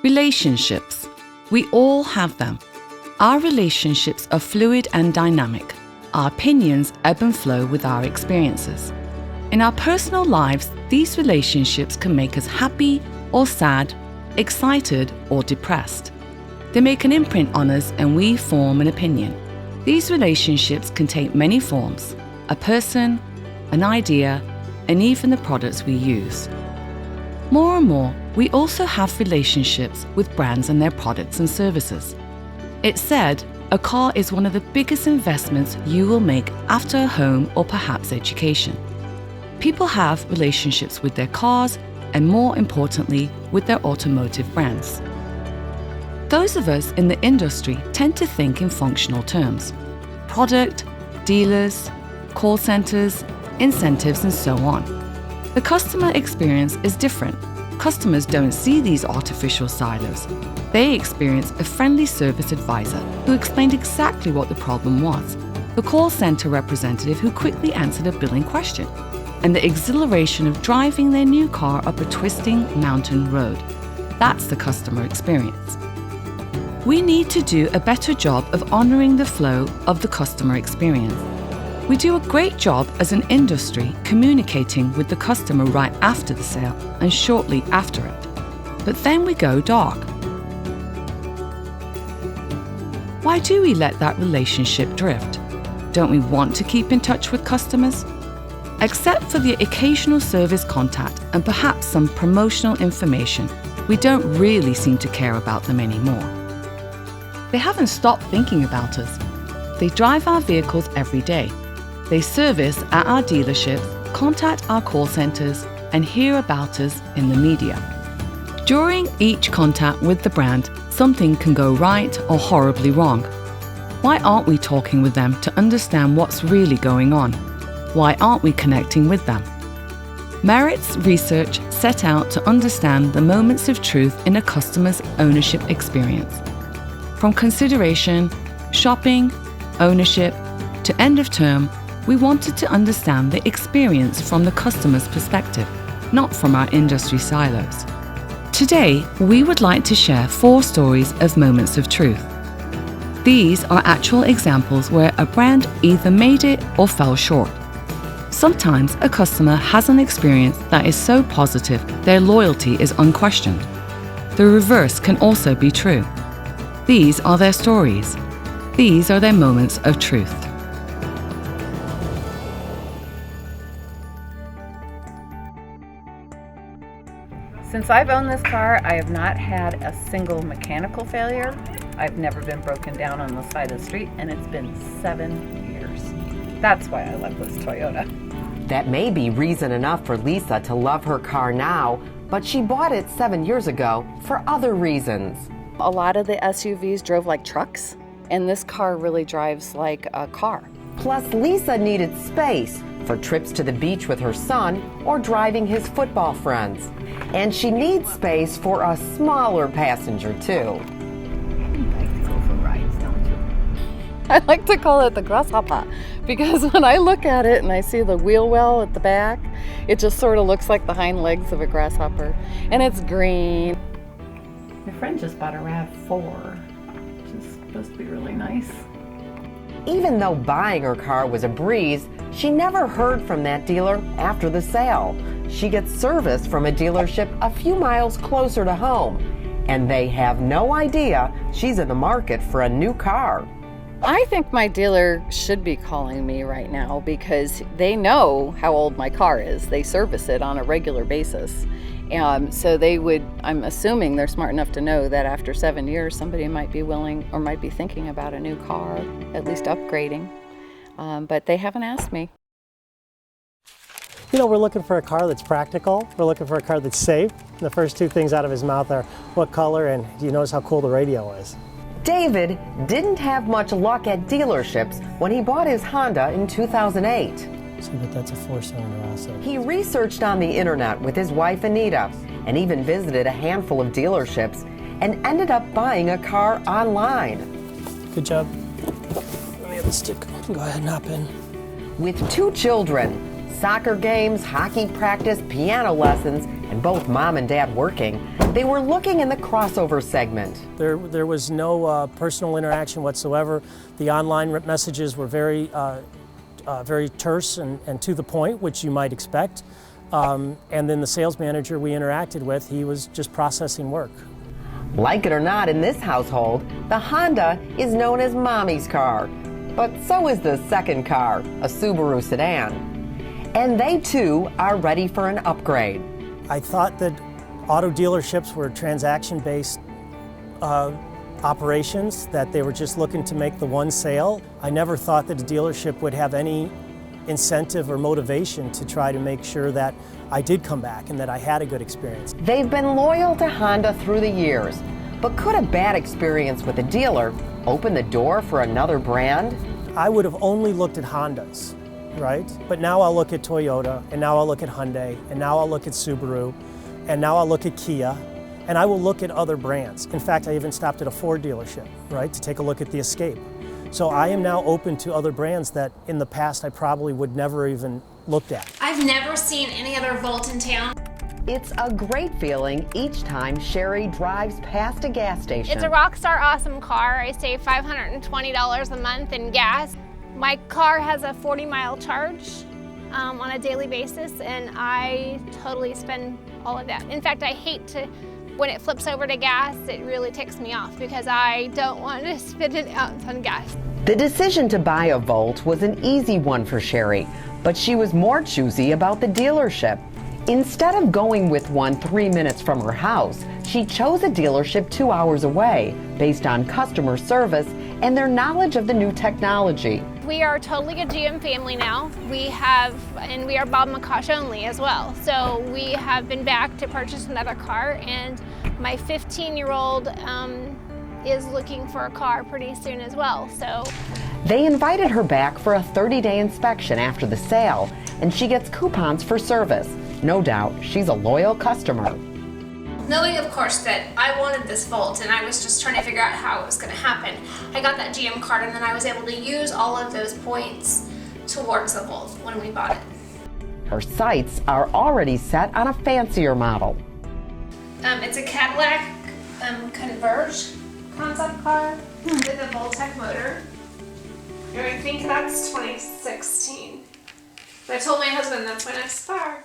Relationships. We all have them. Our relationships are fluid and dynamic. Our opinions ebb and flow with our experiences. In our personal lives, these relationships can make us happy or sad, excited or depressed. They make an imprint on us and we form an opinion. These relationships can take many forms: a person, an idea, and even the products we use. More and more, we also have relationships with brands and their products and services. It's said a car is one of the biggest investments you will make after a home or perhaps education. People have relationships with their cars and, more importantly, with their automotive brands. Those of us in the industry tend to think in functional terms: product, dealers, call centers, incentives, and so on. The customer experience is different. Customers don't see these artificial silos. They experience a friendly service advisor who explained exactly what the problem was, the call center representative who quickly answered a billing question, and the exhilaration of driving their new car up a twisting mountain road. That's the customer experience. We need to do a better job of honoring the flow of the customer experience. We do a great job as an industry communicating with the customer right after the sale and shortly after it. But then we go dark. Why do we let that relationship drift? Don't we want to keep in touch with customers? Except for the occasional service contact and perhaps some promotional information, we don't really seem to care about them anymore. They haven't stopped thinking about us. They drive our vehicles every day. They service at our dealerships, contact our call centers, and hear about us in the media. During each contact with the brand, something can go right or horribly wrong. Why aren't we talking with them to understand what's really going on? Why aren't we connecting with them? Maritz research set out to understand the moments of truth in a customer's ownership experience. From consideration, shopping, ownership, to end of term, we wanted to understand the experience from the customer's perspective, not from our industry silos. Today, we would like to share 4 stories of moments of truth. These are actual examples where a brand either made it or fell short. Sometimes a customer has an experience that is so positive their loyalty is unquestioned. The reverse can also be true. These are their stories. These are their moments of truth. Since I've owned this car, I have not had a single mechanical failure. I've never been broken down on the side of the street, and it's been 7 years. That's why I love this Toyota. That may be reason enough for Lisa to love her car now, but she bought it 7 years ago for other reasons. A lot of the SUVs drove like trucks, and this car really drives like a car. Plus, Lisa needed space for trips to the beach with her son or driving his football friends. And she needs space for a smaller passenger, too. You like to go for rides, don't you? I like to call it the grasshopper because when I look at it and I see the wheel well at the back, it just sort of looks like the hind legs of a grasshopper. And it's green. My friend just bought a RAV4, which is supposed to be really nice. Even though buying her car was a breeze, she never heard from that dealer after the sale. She gets service from a dealership a few miles closer to home, and they have no idea she's in the market for a new car. I think my dealer should be calling me right now because they know how old my car is. They service it on a regular basis. So they would, I'm assuming they're smart enough to know that after 7 years, somebody might be willing or might be thinking about a new car, at least upgrading. But they haven't asked me. You know, we're looking for a car that's practical. We're looking for a car that's safe. The first 2 things out of his mouth are what color and do you notice how cool the radio is? David didn't have much luck at dealerships when he bought his Honda in 2008. See, but that's a 4-cylinder also. He researched on the internet with his wife Anita and even visited a handful of dealerships and ended up buying a car online. Good job. Let me have the stick. Go ahead and hop in. With 2 children, soccer games, hockey practice, piano lessons, and both mom and dad working, they were looking in the crossover segment. There was no personal interaction whatsoever. The online messages were very terse and to the point, which you might expect. And then the sales manager we interacted with, he was just processing work. Like it or not, in this household, the Honda is known as Mommy's car. But so is the second car, a Subaru sedan. And they too are ready for an upgrade. I thought that auto dealerships were transaction-based operations, that they were just looking to make the one sale. I never thought that a dealership would have any incentive or motivation to try to make sure that I did come back and that I had a good experience. They've been loyal to Honda through the years, but could a bad experience with a dealer open the door for another brand? I would have only looked at Hondas, right? But now I'll look at Toyota, and now I'll look at Hyundai, and now I'll look at Subaru, and now I'll look at Kia, and I will look at other brands. In fact, I even stopped at a Ford dealership, right, to take a look at the Escape. So I am now open to other brands that in the past I probably would never even looked at. I've never seen any other Volt in town. It's a great feeling each time Sherry drives past a gas station. It's a rockstar awesome car. I save $520 a month in gas. My car has a 40-mile charge on a daily basis, and I totally spend all of that. In fact, I hate to, when it flips over to gas, it really ticks me off because I don't want to spend it out on gas. The decision to buy a Volt was an easy one for Sherry, but she was more choosy about the dealership. Instead of going with one 3 minutes from her house, she chose a dealership 2 hours away based on customer service and their knowledge of the new technology. We are totally a GM family now. We are Bob McCosh only as well. So we have been back to purchase another car, and my 15-year-old is looking for a car pretty soon as well. So they invited her back for a 30-day inspection after the sale, and she gets coupons for service. No doubt, she's a loyal customer. Knowing, of course, that I wanted this Volt and I was just trying to figure out how it was going to happen, I got that GM card and then I was able to use all of those points towards the Volt when we bought it. Her sights are already set on a fancier model. It's a Cadillac Converge concept car with a Voltec motor. And I think that's 2016. But I told my husband that's my next car.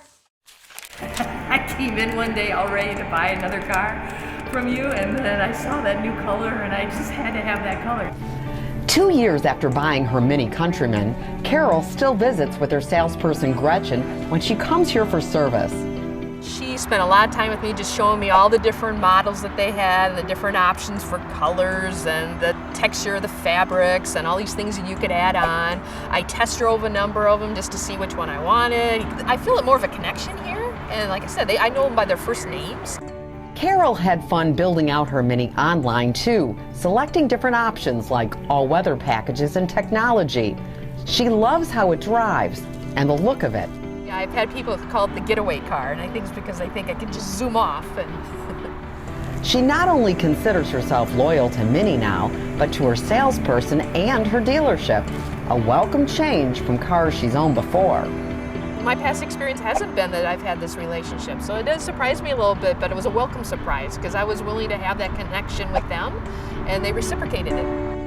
I came in one day all ready to buy another car from you, and then I saw that new color and I just had to have that color. 2 years after buying her Mini Countryman, Carol still visits with her salesperson Gretchen when she comes here for service. She spent a lot of time with me just showing me all the different models that they had, the different options for colors and the texture of the fabrics and all these things that you could add on. I test drove a number of them just to see which one I wanted. I feel it more of a connection here, and like I said, I know them by their first names. Carol had fun building out her Mini online too, selecting different options like all-weather packages and technology. She loves how it drives and the look of it. I've had people call it the getaway car, and I think it's because I think I can just zoom off. And She not only considers herself loyal to Mini now, but to her salesperson and her dealership. A welcome change from cars she's owned before. my past experience hasn't been that I've had this relationship, so it does surprise me a little bit, but it was a welcome surprise because I was willing to have that connection with them, and they reciprocated it.